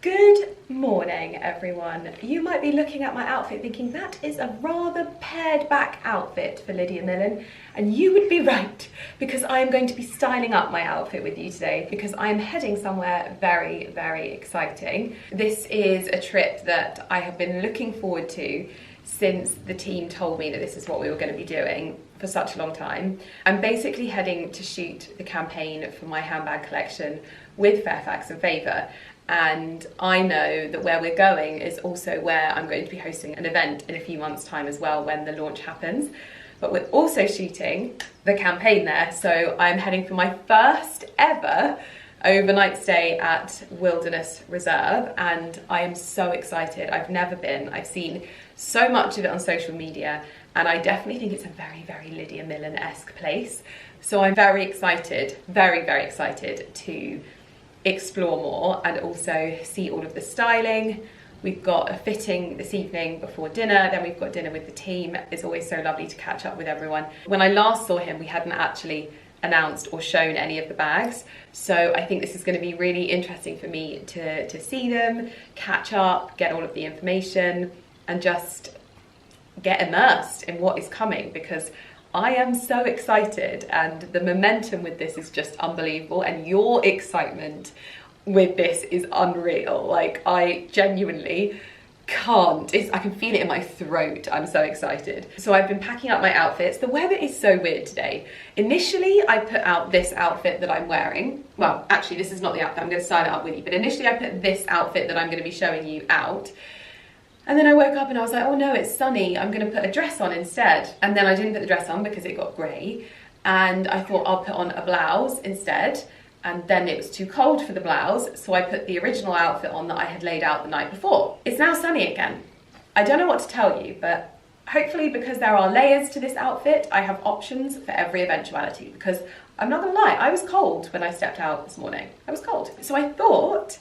Good morning, everyone. You might be looking at my outfit thinking that is a rather pared back outfit for Lydia Millen, and you would be right, because I am going to be styling up my outfit with you today because I am heading somewhere very, very exciting. This is a trip that I have been looking forward to since the team told me that this is what we were going to be doing for such a long time. I'm basically heading to shoot the campaign for my handbag collection with Fairfax Favor. And I know that where we're going is also where I'm going to be hosting an event in a few months' time as well when the launch happens. But we're also shooting the campaign there, so I'm heading for my first ever overnight stay at Wilderness Reserve, and I am so excited. I've never been. I've seen so much of it on social media, and I definitely think it's a very, very Lydia Millen-esque place. So I'm very excited, very, very excited to explore more and also see all of the styling. We've got a fitting this evening before dinner, then we've got dinner with the team. It's always so lovely to catch up with everyone. When I last saw him, we hadn't actually announced or shown any of the bags, so I think this is going to be really interesting for me to see them, catch up, get all of the information, and just get immersed in what is coming, because I am so excited and the momentum with this is just unbelievable, and your excitement with this is unreal. Like, I genuinely can't, I can feel it in my throat. I'm so excited. So I've been packing up my outfits. The weather is so weird today. Initially, I put out this outfit that I'm wearing. Well, actually, this is not the outfit. I'm going to style it up with you. But initially, I put this outfit that I'm going to be showing you out. And then I woke up and I was like, oh no, it's sunny. I'm going to put a dress on instead. And then I didn't put the dress on because it got grey. And I thought I'll put on a blouse instead. And then it was too cold for the blouse, so I put the original outfit on that I had laid out the night before. It's now sunny again. I don't know what to tell you, but hopefully, because there are layers to this outfit, I have options for every eventuality, because I'm not gonna lie, I was cold when I stepped out this morning. I was cold. So I thought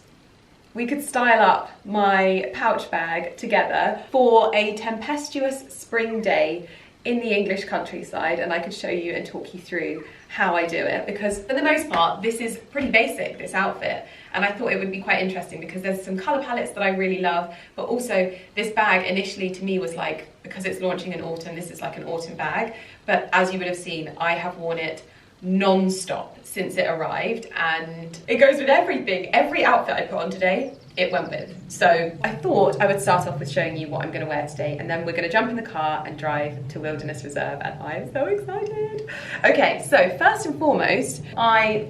we could style up my pouch bag together for a tempestuous spring day in the English countryside, and I could show you and talk you through how I do it, because for the most part this is pretty basic, this outfit, and I thought it would be quite interesting because there's some colour palettes that I really love, but also this bag initially to me was like, because it's launching in autumn, this is like an autumn bag, but as you would have seen, I have worn it non-stop since it arrived, and it goes with everything. Every outfit I put on today, it went with. So I thought I would start off with showing you what I'm going to wear today, and then we're going to jump in the car and drive to Wilderness Reserve, and I am so excited. Okay, so first and foremost, I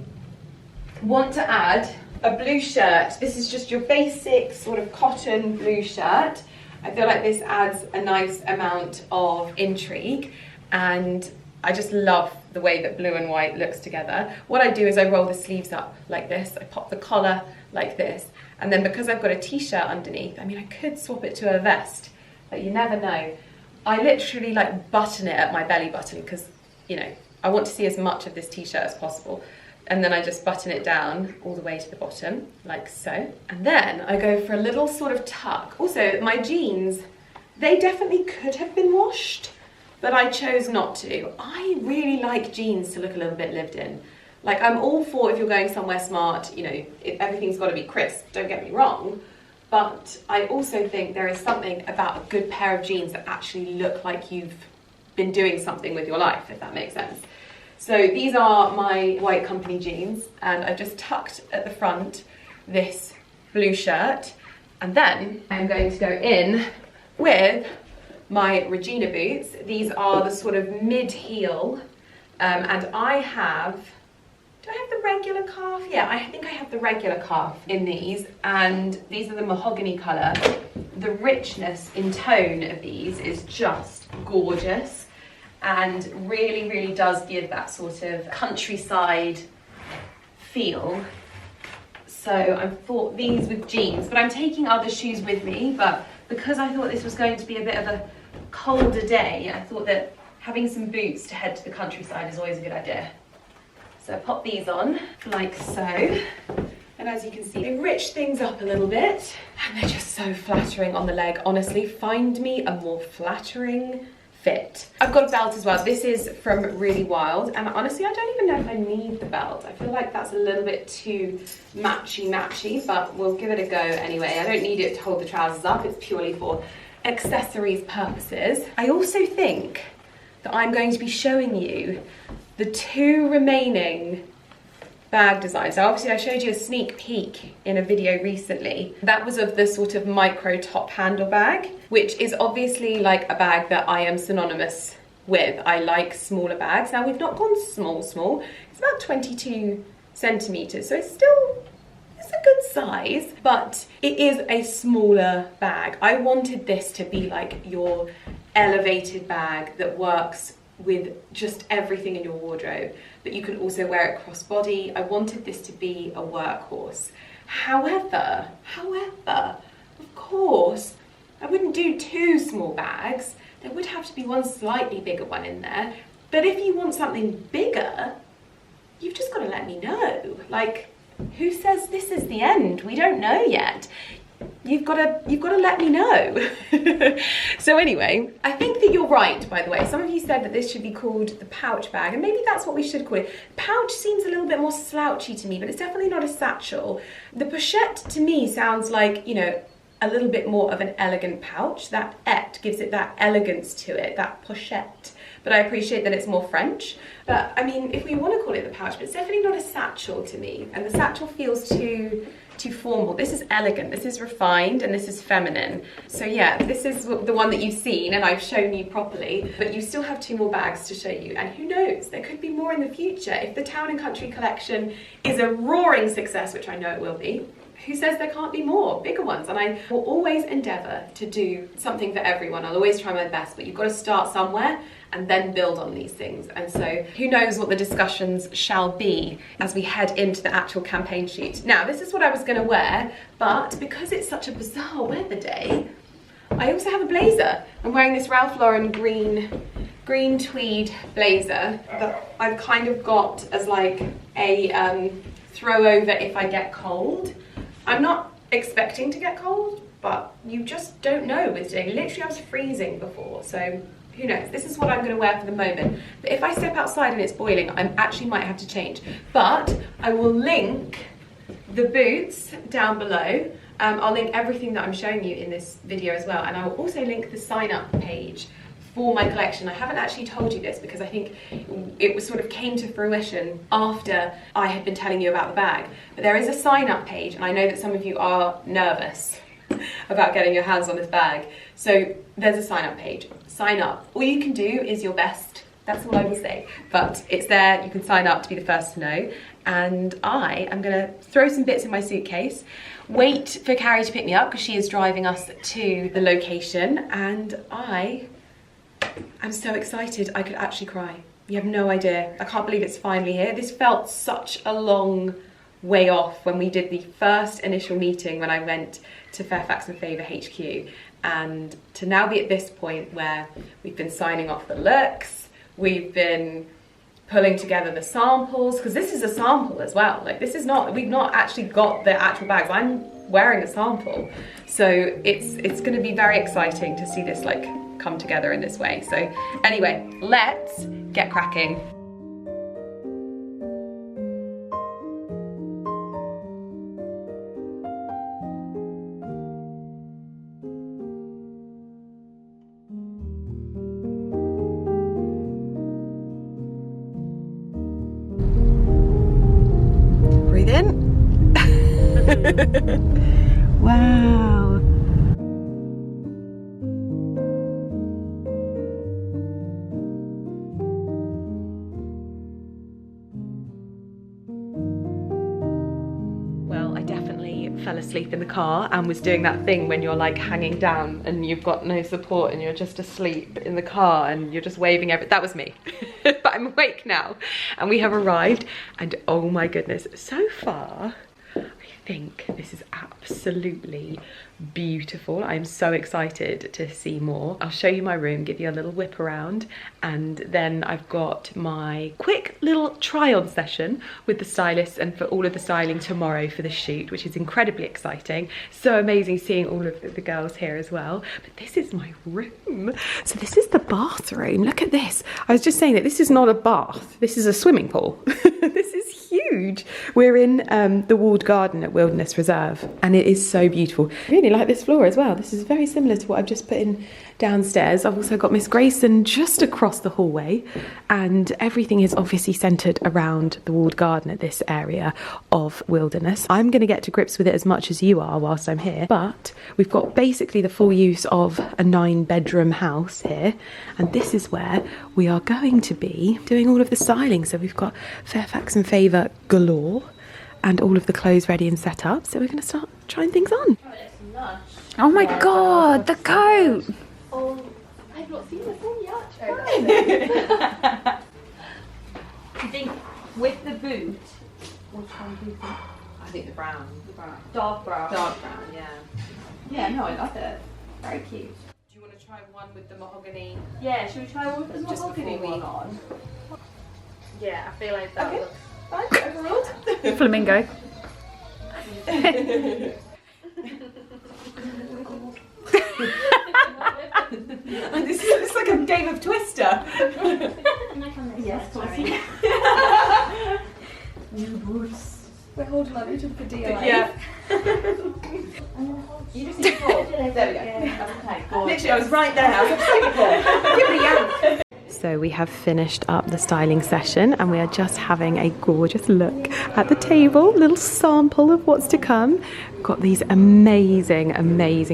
want to add a blue shirt. This is just your basic sort of cotton blue shirt. I feel like this adds a nice amount of intrigue, and I just love the way that blue and white looks together. What I do is I roll the sleeves up like this, I pop the collar like this, and then because I've got a t-shirt underneath, I mean, I could swap it to a vest, but you never know. I literally like button it at my belly button because, you know, I want to see as much of this t-shirt as possible. And then I just button it down all the way to the bottom, like so. And then I go for a little sort of tuck. Also, my jeans, they definitely could have been washed, but I chose not to. I really like jeans to look a little bit lived in. Like, I'm all for, if you're going somewhere smart, you know, everything's got to be crisp, don't get me wrong, but I also think there is something about a good pair of jeans that actually look like you've been doing something with your life, if that makes sense. So these are my white company jeans, and I just tucked at the front this blue shirt, and then I'm going to go in with my Regina boots. These are the sort of mid-heel, and I have, do I have the regular calf? Yeah, I think I have the regular calf in these, and these are the mahogany colour. The richness in tone of these is just gorgeous, and really, really does give that sort of countryside feel. So I thought these with jeans, but I'm taking other shoes with me, but because I thought this was going to be a bit of a colder day, I thought that having some boots to head to the countryside is always a good idea. So I pop these on like so, and as you can see, they rich things up a little bit, and they're just so flattering on the leg. Honestly, find me a more flattering fit. I've got a belt as well. This is from Really Wild, and honestly I don't even know if I need the belt. I feel like that's a little bit too matchy, but we'll give it a go anyway. I don't need it to hold the trousers up. It's purely for accessories purposes. I also think that I'm going to be showing you the 2 remaining bag designs. So obviously I showed you a sneak peek in a video recently. That was of the sort of micro top handle bag, which is obviously like a bag that I am synonymous with. I like smaller bags. Now we've not gone small. It's about 22 centimeters, so it's a good size, but it is a smaller bag. I wanted this to be like your elevated bag that works with just everything in your wardrobe, but you can also wear it crossbody. I wanted this to be a workhorse. However, of course, I wouldn't do 2 small bags. There would have to be one slightly bigger one in there. But if you want something bigger, you've just got to let me know. Like, who says this is the end? We don't know yet. You've got to let me know. So anyway, I think that you're right, by the way. Some of you said that this should be called the pouch bag, and maybe that's what we should call it. Pouch seems a little bit more slouchy to me, but it's definitely not a satchel. The pochette to me sounds like, you know, a little bit more of an elegant pouch. That et gives it that elegance to it, that pochette. But I appreciate that it's more French. But I mean, if we want to call it the pouch, but it's definitely not a satchel to me. And the satchel feels too formal. This is elegant, this is refined, and this is feminine. So yeah, this is the one that you've seen and I've shown you properly, but you still have 2 more bags to show you. And who knows, there could be more in the future. If the Town and Country collection is a roaring success, which I know it will be, who says there can't be more bigger ones? And I will always endeavour to do something for everyone. I'll always try my best, but you've got to start somewhere and then build on these things. And so who knows what the discussions shall be as we head into the actual campaign shoot. Now, this is what I was going to wear, but because it's such a bizarre weather day, I also have a blazer. I'm wearing this Ralph Lauren green tweed blazer that I've kind of got as like a throw over if I get cold. I'm not expecting to get cold, but you just don't know with today. Literally, I was freezing before, so who knows? This is what I'm going to wear for the moment. But if I step outside and it's boiling, I actually might have to change. But I will link the boots down below. I'll link everything that I'm showing you in this video as well, and I will also link the sign-up page for my collection. I haven't actually told you this because I think it was sort of came to fruition after I had been telling you about the bag. But there is a sign-up page, and I know that some of you are nervous about getting your hands on this bag. So there's a sign-up page. Sign up. All you can do is your best. That's all I will say. But it's there. You can sign up to be the first to know. And I am going to throw some bits in my suitcase, wait for Carrie to pick me up because she is driving us to the location, and I'm so excited I could actually cry. You have no idea. I can't believe it's finally here. This felt such a long way off when we did the first initial meeting when I went to Fairfax Favor HQ, and to now be at this point where we've been signing off the looks, we've been pulling together the samples, because this is a sample as well. Like, this is not, we've not actually got the actual bags. I'm wearing a sample. So it's going to be very exciting to see this like come together in this way. So anyway, let's get cracking. Breathe in. Wow. Well, I definitely fell asleep in the car and was doing that thing when you're like hanging down and you've got no support and you're just asleep in the car and you're just waving everything. That was me. But I'm awake now and we have arrived, and oh my goodness, so far I think this is absolutely beautiful. I'm so excited to see more. I'll show you my room, give you a little whip around, and then I've got my quick little try-on session with the stylists and for all of the styling tomorrow for the shoot, which is incredibly exciting. So amazing seeing all of the girls here as well. But this is my room. So this is the bathroom. Look at this. I was just saying that this is not a bath. This is a swimming pool. This is huge. We're in the walled garden at Wilderness Reserve, and it is so beautiful. I really like this floor as well. This is very similar to what I've just put in downstairs. I've also got Miss Grayson just across the hallway, and everything is obviously centred around the walled garden at this area of Wilderness. I'm going to get to grips with it as much as you are whilst I'm here, but we've got basically the full use of a 9-bedroom house here, and this is where we are going to be doing all of the styling. So we've got Fairfax and Favor galore and all of the clothes ready and set up, so we're going to start trying things on. Oh my god, the coat! Oh, I've not seen this one yet. I think with the boot, which one do you think? I think the brown. The brown. Dark brown. Dark brown, yeah. Yeah, no, I love it. Very cute. Do you want to try one with the mahogany? Yeah, should we try one with the mahogany one on? Yeah, I feel like that looks fine. Overruled. Flamingo. And this looks like a game of Twister. Yes, sorry. New boots. We're holding on each other for dear life. Yeah. You just need to pull. There we go. Yeah. Okay, literally, I was right there. I was like, give it a yank. So we have finished up the styling session and we are just having a gorgeous look at the table, little sample of what's to come. We've got these amazing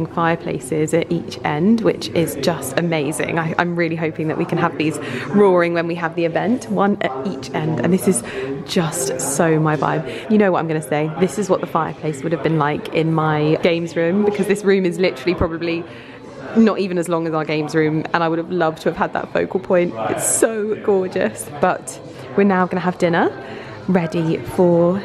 fireplaces at each end, which is just amazing. I'm really hoping that we can have these roaring when we have the event, one at each end, and this is just so my vibe. You know what I'm going to say, this is what the fireplace would have been like in my games room, because this room is literally probably not even as long as our games room, and I would have loved to have had that focal point. It's so gorgeous. But we're now going to have dinner ready for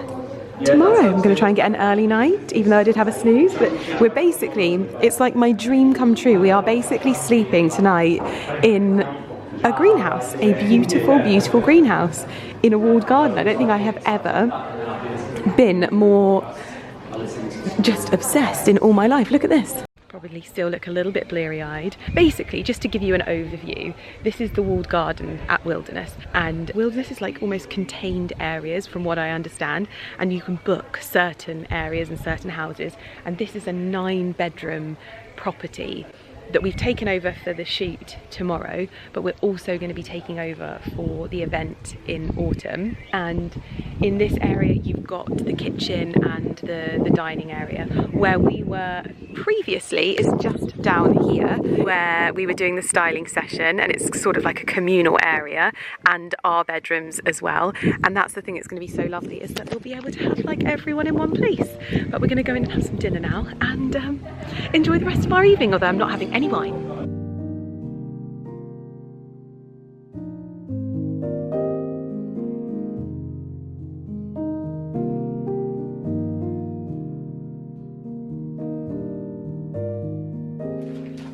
tomorrow. I'm going to try and get an early night, even though I did have a snooze, but we're basically, it's like my dream come true. We are basically sleeping tonight in a greenhouse, a beautiful greenhouse in a walled garden. I don't think I have ever been more just obsessed in all my life. Look at this. Probably still look a little bit bleary-eyed. Basically, just to give you an overview, this is the walled garden at Wilderness, and Wilderness is like almost contained areas from what I understand, and you can book certain areas and certain houses, and this is a 9-bedroom property that we've taken over for the shoot tomorrow, but we're also going to be taking over for the event in autumn. And in this area you've got the kitchen and the dining area. Where we were previously is just down here where we were doing the styling session, and it's sort of like a communal area, and our bedrooms as well. And that's the thing that's going to be so lovely, is that we'll be able to have like everyone in one place. But we're going to go in and have some dinner now and enjoy the rest of our evening, although I'm not having any wine.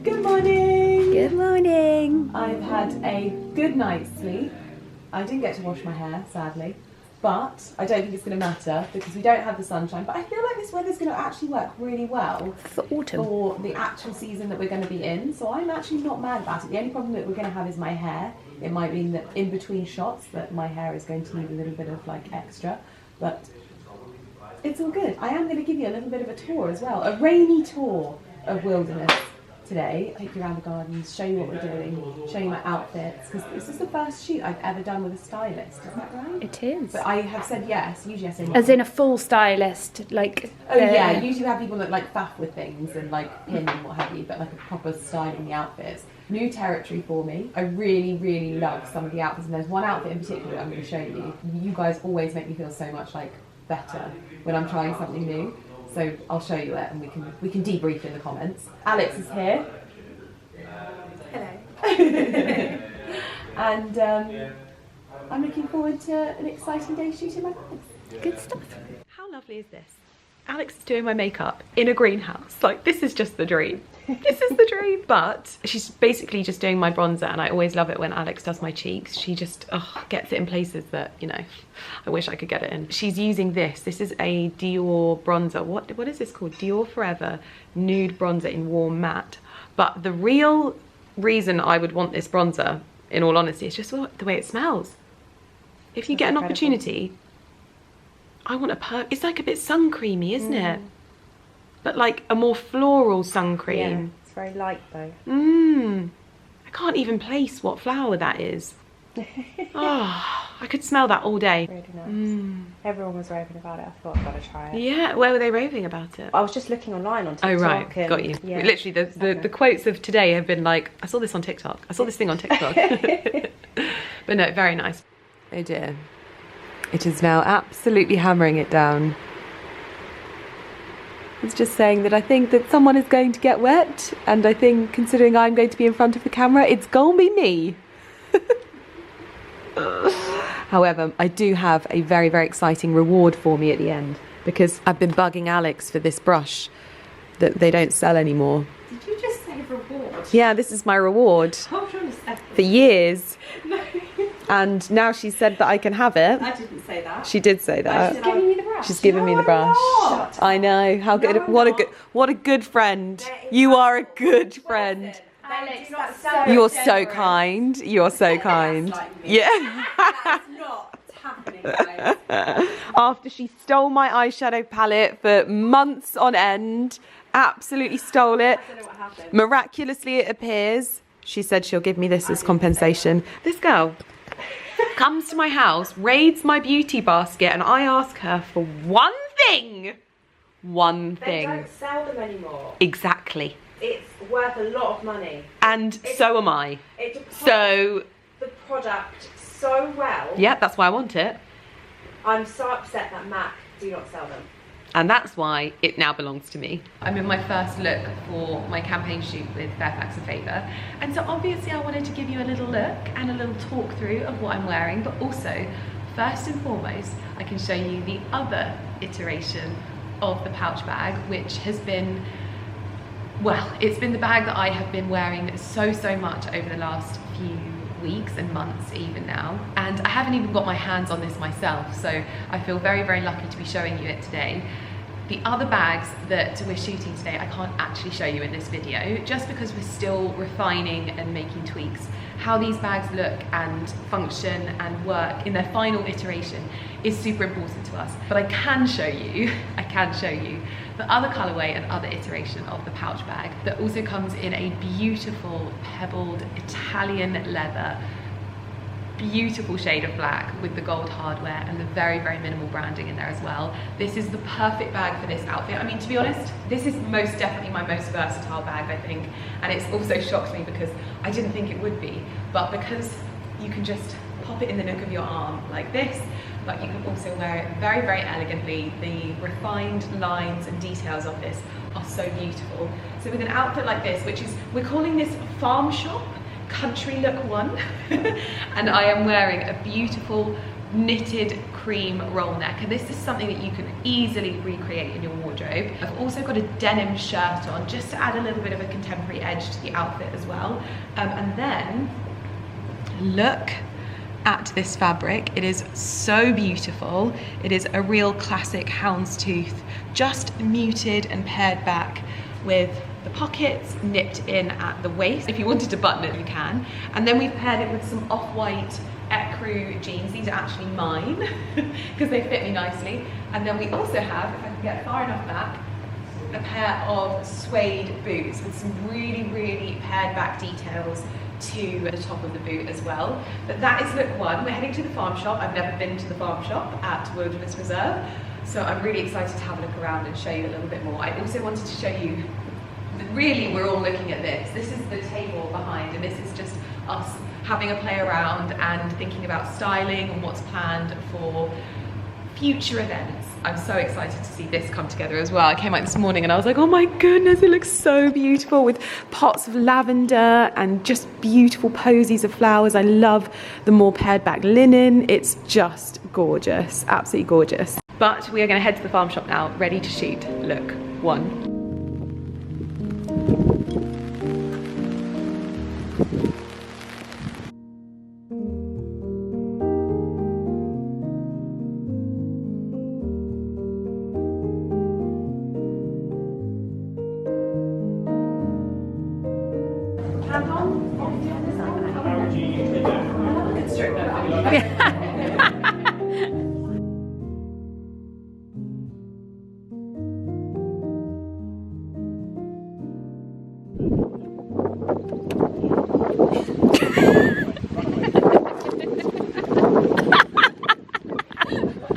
Good morning! Good morning! I've had a good night's sleep. I didn't get to wash my hair, sadly, but I don't think it's going to matter because we don't have the sunshine. But I feel like this weather's going to actually work really well for autumn, for the actual season that we're going to be in. So I'm actually not mad about it. The only problem that we're going to have is my hair. It might mean that in between shots that my hair is going to need a little bit of like extra, but it's all good. I am going to give you a little bit of a tour as well, a rainy tour of Wilderness today. Take you around the gardens, show you what we're doing, show you my outfits, because this is the first shoot I've ever done with a stylist, is that right? It is. But I have said yes, usually I say yes. As in a full stylist, like... Oh yeah, usually have people that like faff with things and like pin and what have you, but like a proper styling the outfits. New territory for me. I really love some of the outfits, and there's one outfit in particular that I'm going to show you. You guys always make me feel so much like better when I'm trying something new. So I'll show you it, and we can debrief in the comments. Alex is here. Hello. And I'm looking forward to an exciting day shooting my vlogs. Good stuff. How lovely is this? Alex is doing my makeup in a greenhouse. Like, this is just the dream. This is the dream. But she's basically just doing my bronzer, and I always love it when Alex does my cheeks. She just gets it in places that, you know, I wish I could get it in. She's using this. This is a Dior bronzer. What is this called? Dior Forever Nude Bronzer in Warm Matte. But the real reason I would want this bronzer, in all honesty, is just the way it smells. If you get an opportunity, I want it's like a bit sun creamy, isn't it? But like a more floral sun cream. Yeah, it's very light though. I can't even place what flower that is. Oh, I could smell that all day. Really nice. Everyone was raving about it. I thought I've got to try it. Yeah, where were they raving about it? I was just looking online on TikTok. Oh right, got you. Yeah, literally the quotes of today have been like, I saw this on TikTok. I saw this thing on TikTok. But no, very nice. Oh dear. It is now absolutely hammering it down. It's just saying that I think that someone is going to get wet, and I think, considering I'm going to be in front of the camera, it's gonna be me. However, I do have a very, very exciting reward for me at the end, because I've been bugging Alex for this brush that they don't sell anymore. Did you just say reward? Yeah, this is my reward. Hold on a second. For years. No. And now she said that I can have it. I didn't say that. She did say that. She's giving you the brush. She's giving me the brush. Shut I know. How good. No, I'm what not. a good friend. You are a good friend. Alex, You're so kind. You're so kind. Like me. Yeah. That's not happening, guys. After she stole my eyeshadow palette for months on end, absolutely stole it. I don't know what happened. Miraculously, it appears. She said she'll give me this as compensation. This girl comes to my house, raids my beauty basket, and I ask her for one thing. One thing. They don't sell them anymore. Exactly. It's worth a lot of money. And so am I. It deploys So, the product so well. yeah, that's why I want it. I'm so upset that MAC do not sell them. And that's why it now belongs to me. I'm in my first look for my campaign shoot with Fairfax Favor. And so obviously I wanted to give you a little look and a little talk through of what I'm wearing, but also, first and foremost, I can show you the other iteration of the pouch bag, which has been, well, it's been the bag that I have been wearing so much over the last few weeks and months even now, and I haven't even got my hands on this myself, so I feel very, very lucky to be showing you it today. The other bags that we're shooting today I can't actually show you in this video, just because we're still refining and making tweaks. How these bags look and function and work in their final iteration is super important to us, but I can show you the other colorway and other iteration of the pouch bag that also comes in a beautiful pebbled Italian leather, beautiful shade of black with the gold hardware and the very, very minimal branding in there as well. This is the perfect bag for this outfit. I mean, to be honest, this is most definitely my most versatile bag, I think, and it's also shocked me because I didn't think it would be, but because you can just pop it in the nook of your arm like this, but you can also wear it very, very elegantly. The refined lines and details of this are so beautiful. So with an outfit like this, which is, we're calling this Farm Shop Country Look 1, and I am wearing a beautiful knitted cream roll neck, and this is something that you can easily recreate in your wardrobe. I've also got a denim shirt on just to add a little bit of a contemporary edge to the outfit as well. And then look at this fabric. It is so beautiful. It is a real classic houndstooth, just muted and pared back with the pockets nipped in at the waist. If you wanted to button it, you can. And then we've paired it with some off-white ecru jeans. These are actually mine because they fit me nicely. And then we also have, if I can get far enough back, a pair of suede boots with some really, really pared back details to the top of the boot as well. But that is look one. We're heading to the farm shop. I've never been to the farm shop at Wilderness Reserve, so I'm really excited to have a look around and show you a little bit more. I also wanted to show you, really we're all looking at this. This is the table behind, and this is just us having a play around and thinking about styling and what's planned for future events. I'm so excited to see this come together as well. I came out this morning and I was like, oh my goodness, it looks so beautiful with pots of lavender and just beautiful posies of flowers. I love the more pared back linen. It's just gorgeous, absolutely gorgeous. But we are going to head to the farm shop now, ready to shoot look 1.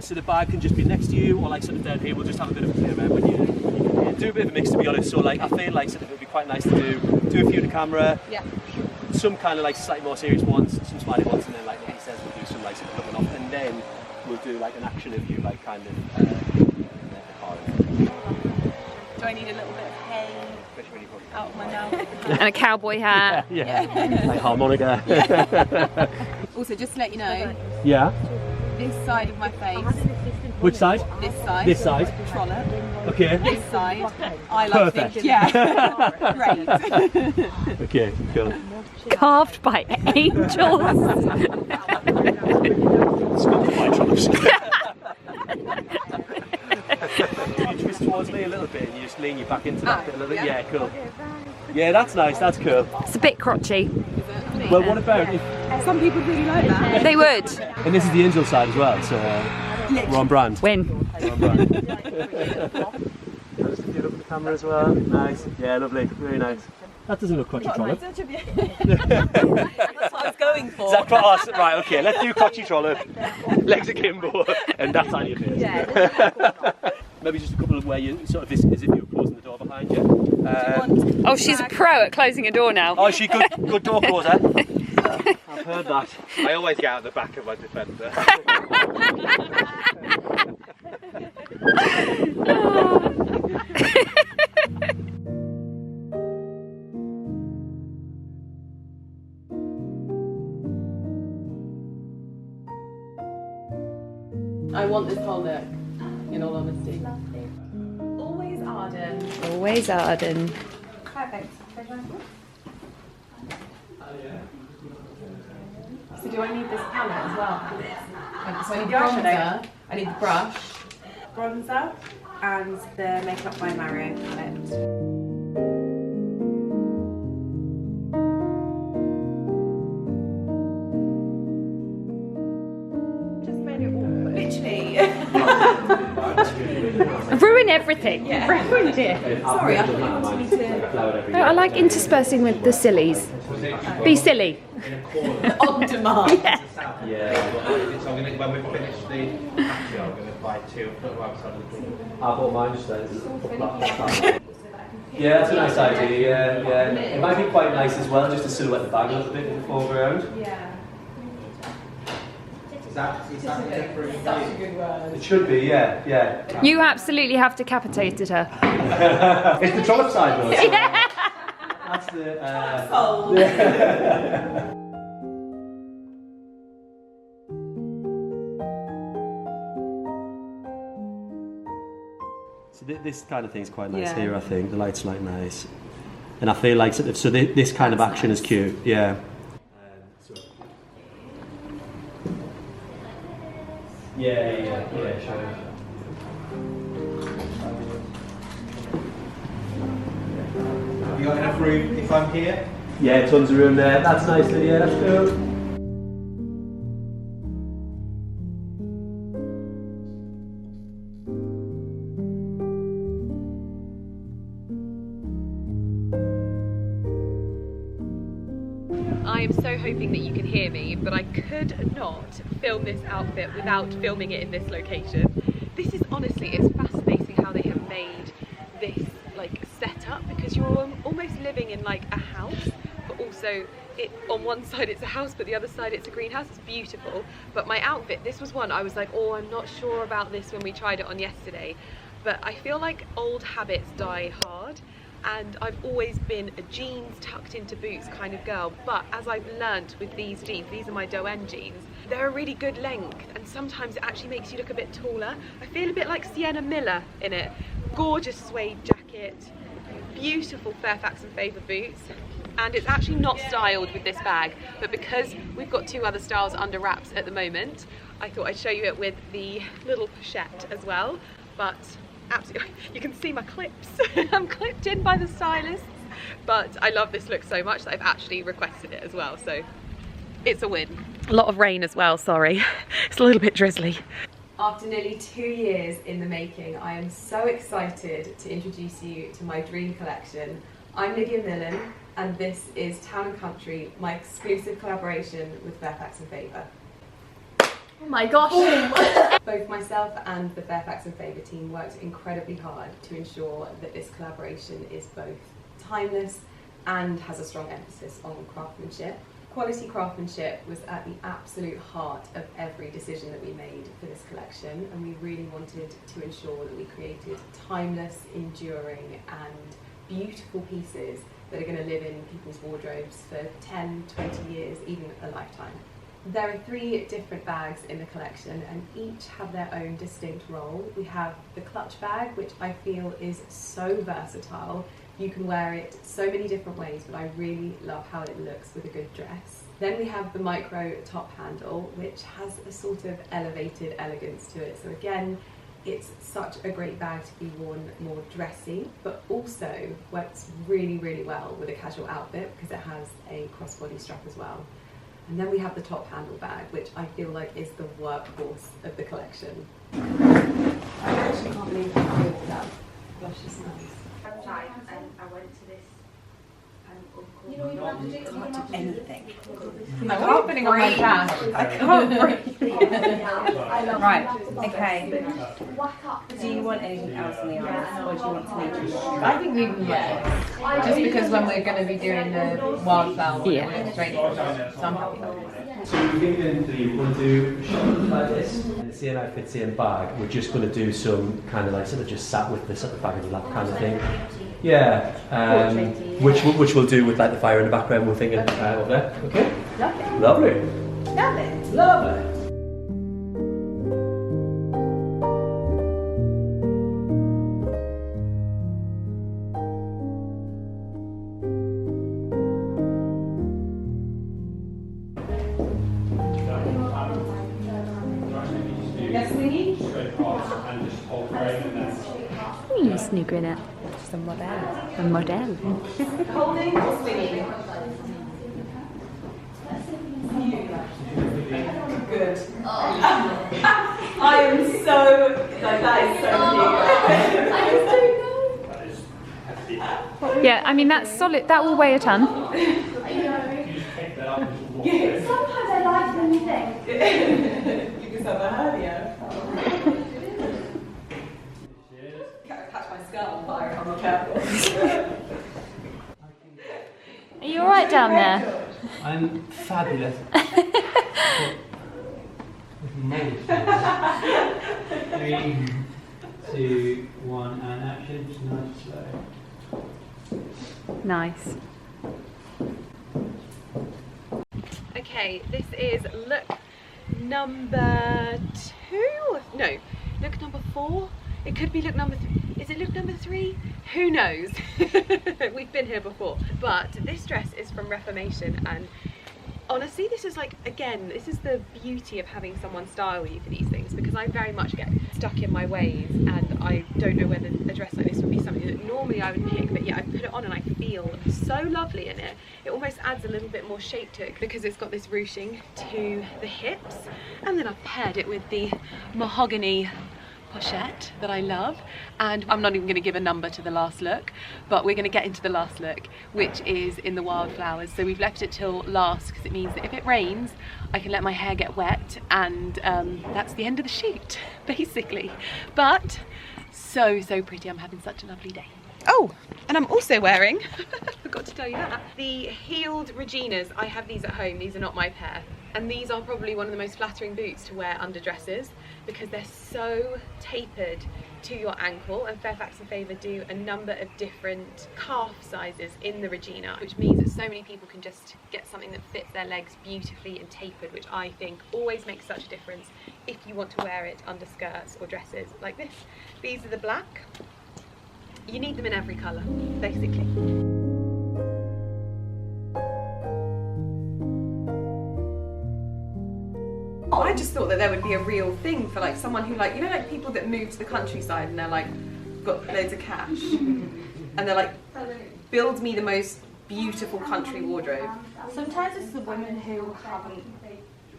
So the bag can just be next to you, or like sort of down here. We'll just have a bit of a play around when you do a bit of a mix, to be honest. So like I feel like sort of it would be quite nice to do a few to camera. Yeah. Some kind of like slightly more serious ones, some smiley ones, and then like he says we'll do some like sort of looking off, and then we'll do like an action of you like kind of. Do I need a little bit of hay out of my mouth? And a cowboy hat. Yeah. Like harmonica. Also, just to let you know. Yeah. This side of my face. Which side? This side. This side. Trollop. Okay. This side. I like Perfect. things. Yeah. Great. Okay, cool. Carved by angels. Sculpted by trollops. You twist towards me a little bit and you just lean your back into that bit a little bit. Yeah, cool. Yeah, that's nice, that's cool. It's a bit crotchy. Well, what about if... Some people really like that. They would. And this is the angel side as well, so we're on brand. Win. We're on brand. Just a few look at the camera as well. Nice. Yeah, lovely. Really nice. That doesn't look crotchy trollop. That's what I was going for. Is that for us? Right, okay, let's do crotchy trollop, legs akimbo, and that's on your face. Yeah. Maybe just a couple of where you sort of as if you were closing the door behind you. Oh, she's a pro at closing a door now. Oh, is she good door closer? I've heard that. I always get out the back of my defender. I want this whole look, in all honesty. Always Arden. Always Arden. Perfect. So do I need this palette as well for this? So I need bronzer, I need the brush, bronzer, and the Makeup by Mario palette. Ruin everything. Yeah. Ruined it. Sorry, I thought you wanted me to... No, I like interspersing with the sillies. Be silly. On demand. Yeah. So I'm gonna, when we finish the patio, I'm going to buy 2 and put them outside of the door. I bought mine just then. Yeah, that's a nice idea. Yeah. It might be quite nice as well, just to silhouette the bag a little bit in the foreground. Yeah. Is that it for you? Such a good word. It should be, yeah. You absolutely have decapitated her. It's the trollop side though. So Yeah. that's the. So this kind of thing's quite nice here, I think. The lights like nice, and I feel like so this kind of action is cute. Yeah. Yeah, sure. Have you got enough room if I'm here? Yeah, tons of room there. That's nice, Lydia. That's cool. I am so hoping that you can hear me, but I could not film this outfit without filming it in this location. This is honestly, it's fascinating how they have made this like setup, because you're almost living in like a house, but also on one side it's a house, but the other side it's a greenhouse. It's beautiful. But my outfit, this was one I was like, oh, I'm not sure about this when we tried it on yesterday, but I feel like old habits die hard. and I've always been a jeans tucked into boots kind of girl, but as I've learnt with these jeans, these are my Doen jeans, they're a really good length, and sometimes it actually makes you look a bit taller. I feel a bit like Sienna Miller in it. Gorgeous suede jacket, beautiful Fairfax Favor boots, and it's actually not styled with this bag, but because we've got 2 other styles under wraps at the moment, I thought I'd show you it with the little pochette as well. But absolutely, you can see my clips. I'm clipped in by the stylists, but I love this look so much that I've actually requested it as well, so it's a win. A lot of rain as well, sorry. It's a little bit drizzly. After nearly 2 years in the making, I am so excited to introduce you to my dream collection. I'm Lydia Millen, and this is Town & Country, my exclusive collaboration with Fairfax Favor. Oh my gosh! Both myself and the Fairfax Favor team worked incredibly hard to ensure that this collaboration is both timeless and has a strong emphasis on craftsmanship. Quality craftsmanship was at the absolute heart of every decision that we made for this collection, and we really wanted to ensure that we created timeless, enduring and beautiful pieces that are going to live in people's wardrobes for 10, 20 years, even a lifetime. There are 3 different bags in the collection, and each have their own distinct role. We have the clutch bag, which I feel is so versatile. You can wear it so many different ways, but I really love how it looks with a good dress. Then we have the micro top handle, which has a sort of elevated elegance to it. So again, it's such a great bag to be worn more dressy, but also works really, really well with a casual outfit because it has a crossbody strap as well. And then we have the top handle bag, which I feel like is the workhorse of the collection. I actually can't believe how good that blush smells. I went to this You know, you don't have to do anything. I'm opening on my dash. I can't breathe. Right, okay. Do you want anything else in the eyes, or do you want to leave it? I think leave them there. Just because when we're going to be doing the wildflower, we're straight in. So I'm happy with it. So we're going to do shots like this. And the same outfit, same bag. We're just going to do some kind of like sort of just sat with this at the back of the lap kind of thing. Yeah, which we'll do with like the fire in the background. We're thinking of that. Okay. Lovely. Lovely. Lovely. You snooker in it. Just a model. A model. Holding or swinging? Good. I am so, like, that is so cute. Yeah, I mean that's solid. That will weigh a ton. Sometimes I like when you think. You just have a hernia. Catch my skull on fire, I'm not careful. Are you alright down there? I'm fabulous. 3, 2, 1, and action. Just nice slow. Nice. Okay, this is look number 2? No, look number 4? It could be look number 3. Is it look number 3? Who knows? We've been here before. But this dress is from Reformation, and honestly, this is like, again, this is the beauty of having someone style you for these things, because I very much get stuck in my ways, and I don't know whether a dress like this would be something that normally I would pick, but yeah, I put it on and I feel so lovely in it. It almost adds a little bit more shape to it because it's got this ruching to the hips, and then I've paired it with the mahogany pochette that I love. And I'm not even going to give a number to the last look, but we're going to get into the last look, which is in the wildflowers. So we've left it till last because it means that if it rains I can let my hair get wet, and that's the end of the shoot basically. But so pretty. I'm having such a lovely day. Oh, and I'm also wearing forgot to tell you that, the heeled Reginas. I have these at home. These are not my pair. And these are probably one of the most flattering boots to wear under dresses because they're so tapered to your ankle, and Fairfax Favor do a number of different calf sizes in the Regina, which means that so many people can just get something that fits their legs beautifully and tapered, which I think always makes such a difference if you want to wear it under skirts or dresses like this. These are the black. You need them in every colour, basically. I just thought that there would be a real thing for like someone who, like, you know, like people that move to the countryside and they're like got loads of cash and they're like, build me the most beautiful country wardrobe. Sometimes it's the women who haven't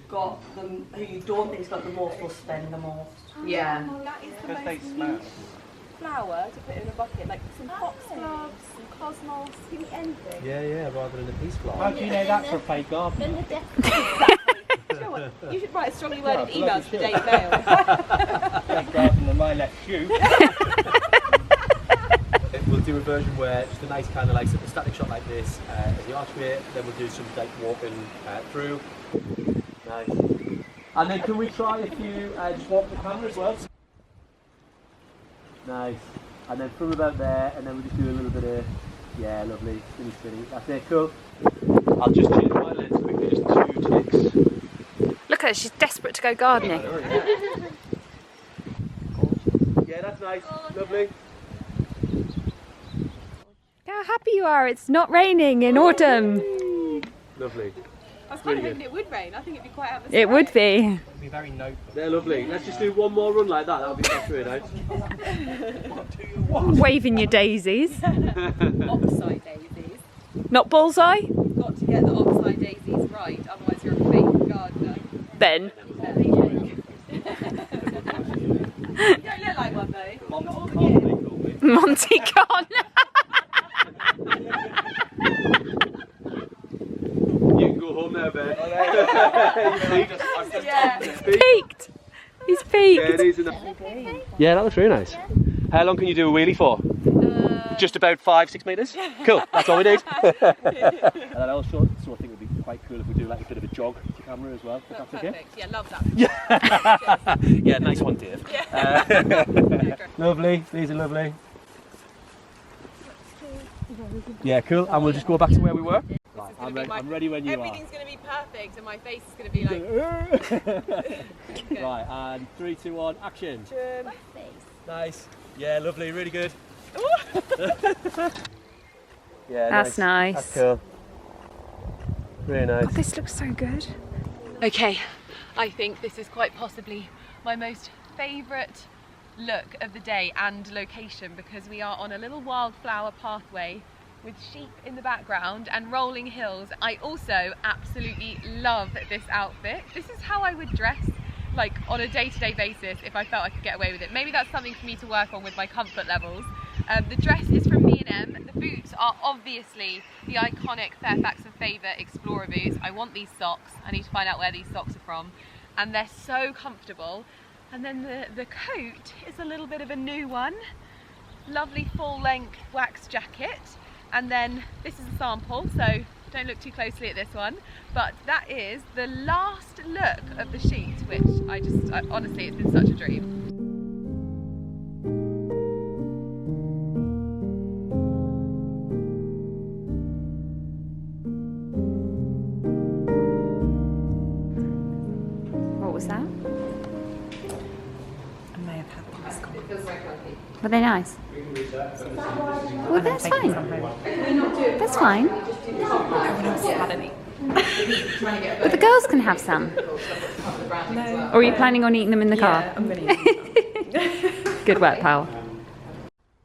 got them, who you don't think's got the most, will spend the most. Yeah. That is the Because they most smell. flour to put in a bucket, like some foxgloves, some cosmos, give me anything. Yeah, rather than a peace flower. How do you know that's for a paid garden? You know what? You should write a strongly worded email to the Daily Mail. Paid garden on my left shoe. We'll do a version where just a nice kind of like sort of static shot like this as the archway, then we'll do some like walking through. Nice. And then can we try a few, just walk the camera as well? Nice. And then from about there, and then we'll just do a little bit of, yeah, lovely, spinny. That's it, cool. I'll just change my lens quickly, just 2 ticks. Look at her, she's desperate to go gardening. Yeah, that's nice, lovely. Look how happy you are, it's not raining in autumn. Lovely. I was kind of hoping it would rain. I think it'd be quite atmospheric. It would be. It'd be very notebook. They're lovely. Let's just do one more run like that, that'll be really nice. Waving your daisies. Oxeye daisies. Not bullseye? You've got to get the oxeye daisies right, otherwise you're a fake gardener. Ben. You don't look like one though. Monty Con. You can go home now, Ben. Yeah. Peaked. He's peaked. Yeah, it is enough. Yeah, that looks really nice. How long can you do a wheelie for? Just about 5-6 metres? Cool, that's all we need. And I also think it would be quite cool if we do like a bit of a jog to camera as well, if that's okay. Perfect. Yeah, love that. Yeah, nice one, Dave. Yeah. Lovely, these are lovely. Yeah, cool, and we'll just go back to where we were. Right, I'm ready when you Everything's going to be perfect and my face is going to be like... Right, and 3, 2, 1, action. Nice. Yeah, lovely, really good. Yeah, That's nice. That's cool. Really nice. God, this looks so good. Okay, I think this is quite possibly my most favourite look of the day and location, because we are on a little wildflower pathway with sheep in the background and rolling hills. I also absolutely love this outfit. This is how I would dress like on a day-to-day basis if I felt I could get away with it. Maybe that's something for me to work on with my comfort levels. The dress is from B&M. The boots are obviously the iconic Fairfax Favor Explorer boots. I want these socks. I need to find out where these socks are from. And they're so comfortable. And then the coat is a little bit of a new one. Lovely full-length wax jacket. And then this is a sample, so don't look too closely at this one. But that is the last look of the sheet, which honestly, it's been such a dream. What was that? I may have had these. Were they nice? Well, that's fine. That's fine. But the girls can have some. No. Or are you planning on eating them in the car? Yeah, I'm going to eat them. Good work, pal.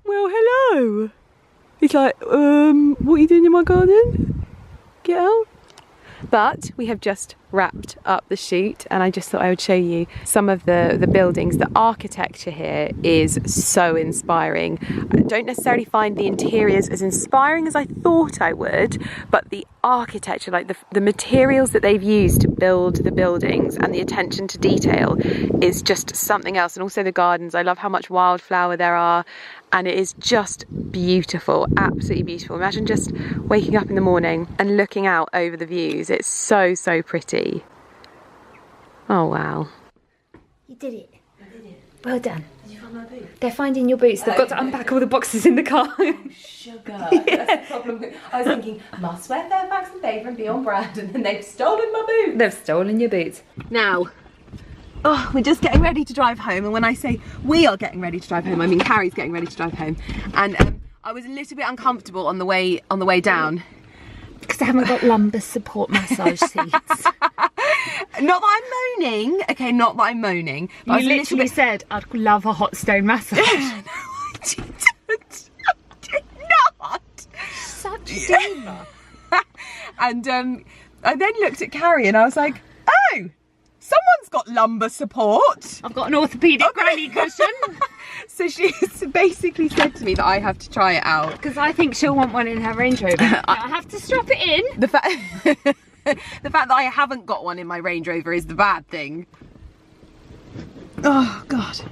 Well, hello. He's like, what are you doing in my garden? Get out. But we have just wrapped up the shoot, and I just thought I would show you some of the buildings. The architecture here is so inspiring. I don't necessarily find the interiors as inspiring as I thought I would, but the architecture, like the materials that they've used to build the buildings and the attention to detail is just something else. And also the gardens, I love how much wildflower there are, and it is just beautiful, absolutely beautiful. Imagine just waking up in the morning and looking out over the views. It's so, so pretty. Oh wow. You did it. I did it. Well done. Did you find my boots? They're finding your boots. They've got to unpack all the boxes in the car. Sugar. That's the problem. I was thinking, must wear Fairfax Favor and be on brand, and then they've stolen my boots. They've stolen your boots. Now, we're just getting ready to drive home, and when I say we are getting ready to drive home, I mean Carrie's getting ready to drive home. And I was a little bit uncomfortable on the way down. Because I haven't got lumbar support massage seats. Not that I'm moaning, okay, not that I'm moaning. But I was You a little literally bit... said, I'd love a hot stone massage. No, I didn't. I did not. Such a diva. And I then looked at Carrie and I was like, oh, someone's got lumbar support. I've got an orthopaedic granny cushion. So she's basically said to me that I have to try it out. Because I think she'll want one in her Range Rover. I have to strap it in. The fact that I haven't got one in my Range Rover is the bad thing. Oh, God.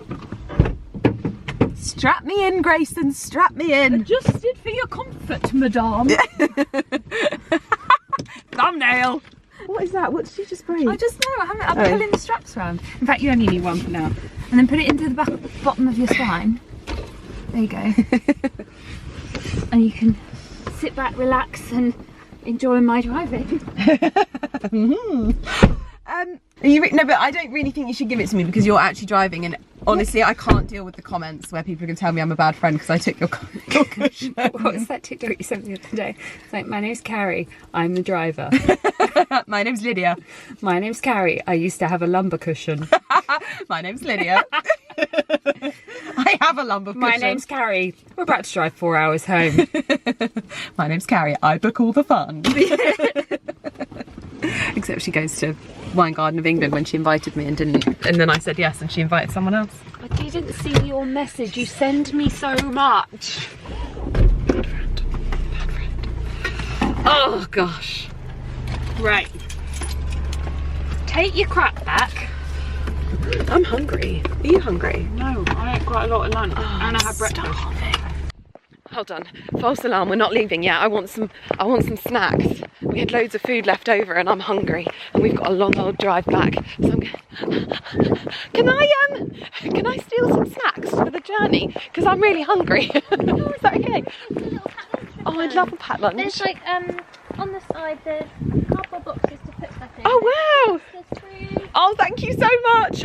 Strap me in, Grayson, strap me in. Adjusted for your comfort, madame. Thumbnail. What is that? What did you just breathe? I just know, I'm pulling the straps around. In fact, you only need one for now. And then put it into the bottom of your spine. There you go. And you can sit back, relax and enjoy my driving. No, but I don't really think you should give it to me because you're actually driving, and honestly I can't deal with the comments where people are going to tell me I'm a bad friend because I took your cushion. What was that TikTok you sent me the other day? It's like, my name's Carrie, I'm the driver. My name's Lydia. My name's Carrie, I used to have a lumbar cushion. My name's Lydia. I have a lumbar cushion. My name's Carrie, we're about to drive 4 hours home. My name's Carrie, I book all the fun. Except she goes to Wine Garden of England when she invited me and didn't, and then I said yes and she invited someone else. I didn't see your message, you send me so much. Bad friend. Bad friend. Oh gosh. Right. Take your crap back. I'm hungry. Are you hungry? No, I ate quite a lot of lunch and I had breakfast. Hold on, false alarm, we're not leaving yet. I want some snacks. We had loads of food left over and I'm hungry and we've got a long old drive back. So I'm can I steal some snacks for the journey? Because I'm really hungry. Is that okay? Oh, I'd love a packed lunch. There's like on the side there's cardboard boxes to put stuff in. Oh wow! There's fruit. Oh, thank you so much.